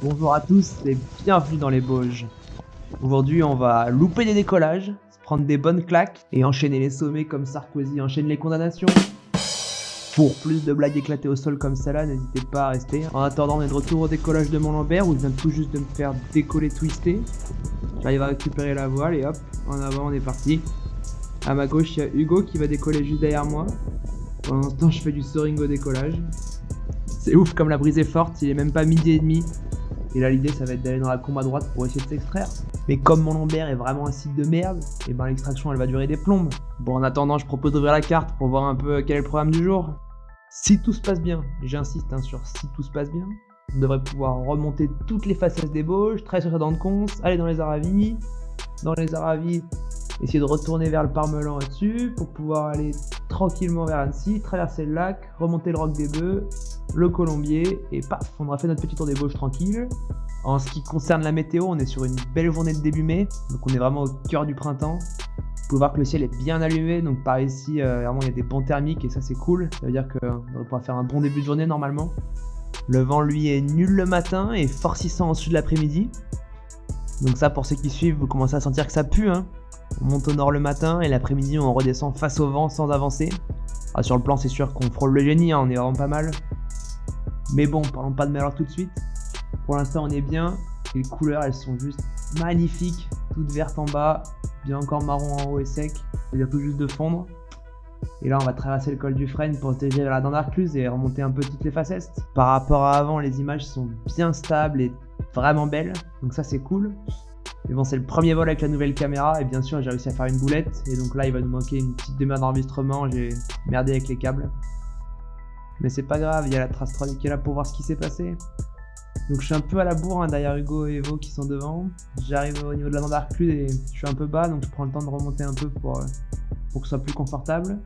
Bonjour à tous et bienvenue dans les Bauges. Aujourd'hui on va louper des décollages, se prendre des bonnes claques et enchaîner les sommets comme Sarkozy enchaîne les condamnations. Pour plus de blagues éclatées au sol comme celle-là, n'hésitez pas à rester. En attendant, on est de retour au décollage de Mont-Lambert où je viens tout juste de me faire décoller twister. J'arrive à récupérer la voile et hop, en avant on est parti. À ma gauche il y a Hugo qui va décoller juste derrière moi. Pendant ce temps je fais du soaring au décollage. C'est ouf comme la brise est forte, il est même pas midi et demi. Et là l'idée ça va être d'aller dans la combe à droite pour essayer de s'extraire. Mais comme Mont-Lambert est vraiment un site de merde, et ben l'extraction elle va durer des plombes. Bon en attendant je propose d'ouvrir la carte pour voir un peu quel est le programme du jour. Si tout se passe bien, j'insiste sur si tout se passe bien, on devrait pouvoir remonter toutes les facettes des Bauges, tracer sur Dent-de-Cons, aller dans les Aravis. Dans les Aravis, essayer de retourner vers le Parmelan au-dessus pour pouvoir aller tranquillement vers Annecy, traverser le lac, remonter le Roc des Bœufs, le Colombier et paf, on aura fait notre petit tour des Bauges tranquille. En ce qui concerne la météo, on est sur une belle journée de début mai, donc on est vraiment au cœur du printemps. Vous pouvez voir que le ciel est bien allumé, donc par ici, vraiment il y a des bons thermiques et ça c'est cool. Ça veut dire qu'on devrait pouvoir faire un bon début de journée normalement. Le vent lui est nul le matin et forcissant au sud de l'après-midi. Donc ça pour ceux qui suivent, vous commencez à sentir que ça pue hein. On monte au nord le matin et l'après-midi on redescend face au vent sans avancer. Ah, sur le plan c'est sûr qu'on frôle le génie, hein, on est vraiment pas mal. Mais bon, parlons pas de malheur tout de suite. Pour l'instant on est bien, et les couleurs elles sont juste magnifiques. Toutes vertes en bas, bien encore marron en haut et sec, c'est-à-dire tout juste de fondre. Et là on va traverser le col du Frêne pour se diriger vers la dent d'Arcluse et remonter un peu toutes les facettes. Par rapport à avant, les images sont bien stables et vraiment belles, donc ça c'est cool. Mais bon, c'est le premier vol avec la nouvelle caméra et bien sûr j'ai réussi à faire une boulette et donc là il va nous manquer une petite demi-heure d'enregistrement, j'ai merdé avec les câbles. Mais c'est pas grave, il y a la trace 3D qui est là pour voir ce qui s'est passé. Donc je suis un peu à la bourre hein, derrière Hugo et Evo qui sont devant. J'arrive au niveau de la dent d'Arcluse et je suis un peu bas donc je prends le temps de remonter un peu pour que ce soit plus confortable.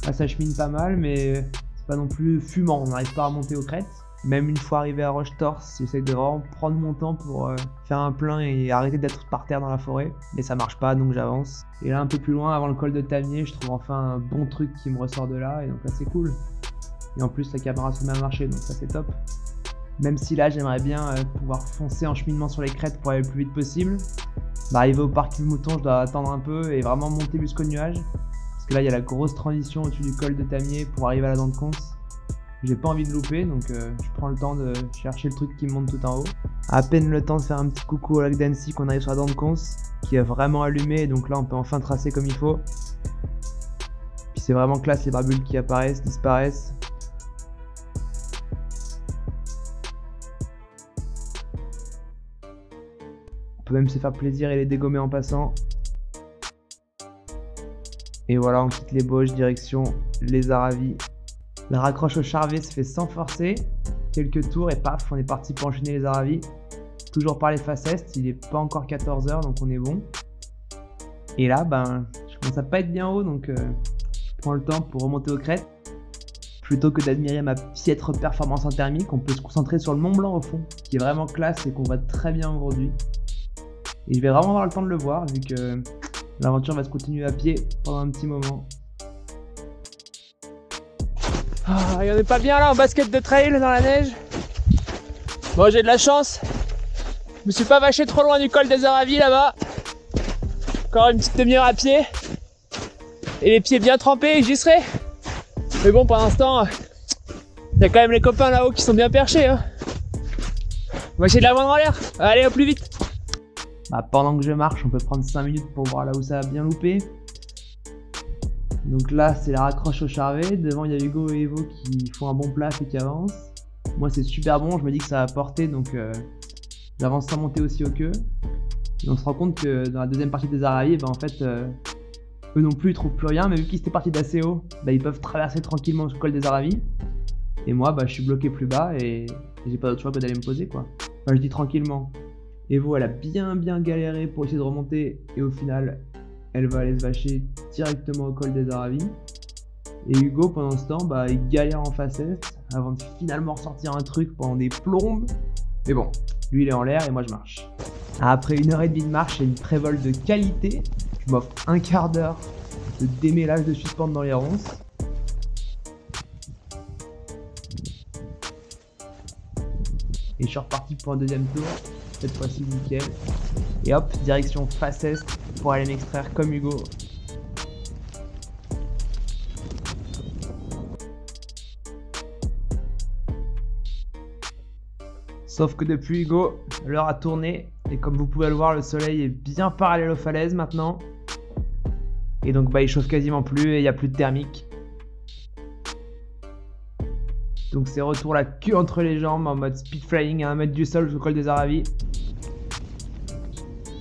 Là ça chemine pas mal mais c'est pas non plus fumant, on n'arrive pas à remonter aux crêtes. Même une fois arrivé à Rochetorse, j'essaie de vraiment prendre mon temps pour faire un plein et arrêter d'être par terre dans la forêt. Mais ça marche pas donc j'avance. Et là un peu plus loin, avant le col de Tamier, je trouve enfin un bon truc qui me ressort de là et donc là c'est cool. Et en plus la caméra se met à marcher donc ça c'est top. Même si là j'aimerais bien pouvoir foncer en cheminement sur les crêtes pour aller le plus vite possible. Arrivé au parc du Mouton, je dois attendre un peu et vraiment monter jusqu'au nuage. Parce que là il y a la grosse transition au-dessus du col de Tamier pour arriver à la Dent-de-Cons. J'ai pas envie de louper donc je prends le temps de chercher le truc qui me monte tout en haut. À peine le temps de faire un petit coucou au lac d'Annecy qu'on arrive sur la Dent-de-Cons qui est vraiment allumé donc là on peut enfin tracer comme il faut. Puis c'est vraiment classe les barbules qui apparaissent, disparaissent. On peut même se faire plaisir et les dégommer en passant. Et voilà, on quitte les Bauges, direction les Aravis. La raccroche au Charvet se fait sans forcer. Quelques tours et paf, on est parti pour enchaîner les Aravis. Toujours par les faces est, il est pas encore 14 h donc on est bon. Et là, je commence à pas être bien haut donc je prends le temps pour remonter aux crêtes. Plutôt que d'admirer ma piètre performance en thermique, on peut se concentrer sur le Mont Blanc au fond, qui est vraiment classe et qu'on voit très bien aujourd'hui. Et je vais vraiment avoir le temps de le voir vu que l'aventure va se continuer à pied pendant un petit moment. Ah, on est pas bien là en basket de trail dans la neige. Bon, j'ai de la chance. Je me suis pas vaché trop loin du col des Aravis là-bas. Encore une petite demi-heure à pied. Et les pieds bien trempés, j'y serai. Mais bon, pour l'instant, il y a quand même les copains là-haut qui sont bien perchés. Hein. On va essayer de la vendre en l'air. Allez, au plus vite. Pendant que je marche, on peut prendre 5 minutes pour voir là où ça a bien loupé. Donc là, c'est la raccroche au Charvet. Devant, il y a Hugo et Evo qui font un bon place et qui avancent. Moi, c'est super bon. Je me dis que ça va porter, donc j'avance sans monter aussi au queue. Et on se rend compte que dans la deuxième partie des Aravis, en fait, eux non plus, ils trouvent plus rien. Mais vu qu'ils étaient partis d'assez haut, ils peuvent traverser tranquillement le col des Aravis. Et moi, je suis bloqué plus bas et j'ai pas d'autre choix que d'aller me poser, quoi. Enfin, je dis tranquillement. Evo, elle a bien galéré pour essayer de remonter et au final, elle va aller se vacher directement au col des Aravis. Et Hugo, pendant ce temps, il galère en face est avant de finalement ressortir un truc pendant des plombes. Mais bon, lui il est en l'air et moi je marche. Après 1h30 de marche et une pré-vol de qualité, je m'offre un quart d'heure de démêlage de suspente dans les ronces. Et je suis reparti pour un deuxième tour. Cette fois-ci nickel. Et hop, direction face est pour aller m'extraire comme Hugo. Sauf que depuis Hugo, l'heure a tourné. Et comme vous pouvez le voir, le soleil est bien parallèle aux falaises maintenant. Et donc bah il chauffe quasiment plus et il n'y a plus de thermique. Donc c'est retour la queue entre les jambes en mode speed flying à 1 mètre du sol jusqu'au col des Aravis.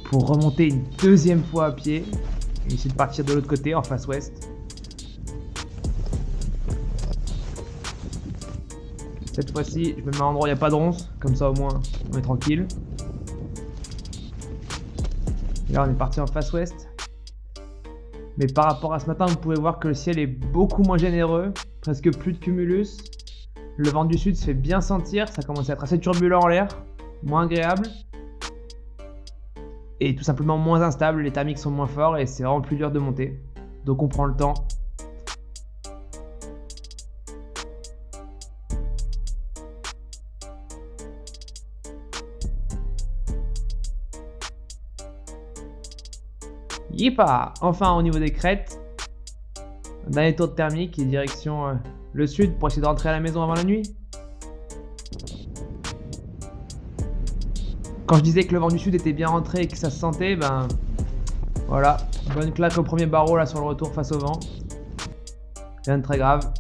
Pour remonter une deuxième fois à pied. Et essayer de partir de l'autre côté en face ouest. Cette fois-ci, je me mets à un endroit où il n'y a pas de ronces. Comme ça au moins on est tranquille. Et là on est parti en face ouest. Mais par rapport à ce matin, vous pouvez voir que le ciel est beaucoup moins généreux. Presque plus de cumulus. Le vent du sud se fait bien sentir, ça commence à être assez turbulent en l'air, moins agréable. Et tout simplement moins instable, les thermiques sont moins forts et c'est vraiment plus dur de monter. Donc on prend le temps. Yipa! Enfin au niveau des crêtes, un dernier tour de thermique et direction le sud pour essayer de rentrer à la maison avant la nuit. Quand je disais que le vent du sud était bien rentré et que ça se sentait, ben voilà, bonne claque au premier barreau là sur le retour face au vent. Rien de très grave.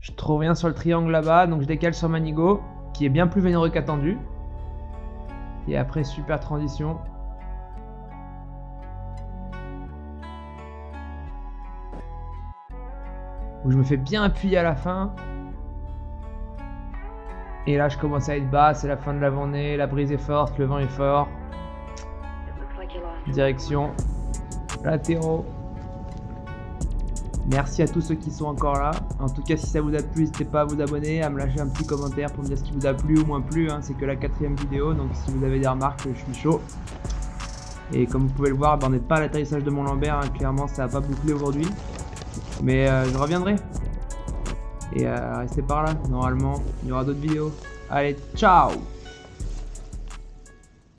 Je trouve rien sur le triangle là-bas, donc je décale sur Manigo, qui est bien plus vénéreux qu'attendu. Et après, super transition. Où je me fais bien appuyer à la fin. Et là, je commence à être bas, c'est la fin de la journée, la brise est forte, le vent est fort. Direction latéraux. Merci à tous ceux qui sont encore là. En tout cas, si ça vous a plu, n'hésitez pas à vous abonner, à me lâcher un petit commentaire pour me dire ce qui vous a plu ou moins plu. Hein. C'est que la 4e vidéo, donc si vous avez des remarques, je suis chaud. Et comme vous pouvez le voir, on n'est pas à l'atterrissage de Mont-Lambert. Hein. Clairement, ça n'a pas bouclé aujourd'hui. Mais je reviendrai. Et restez par là. Normalement, il y aura d'autres vidéos. Allez, ciao!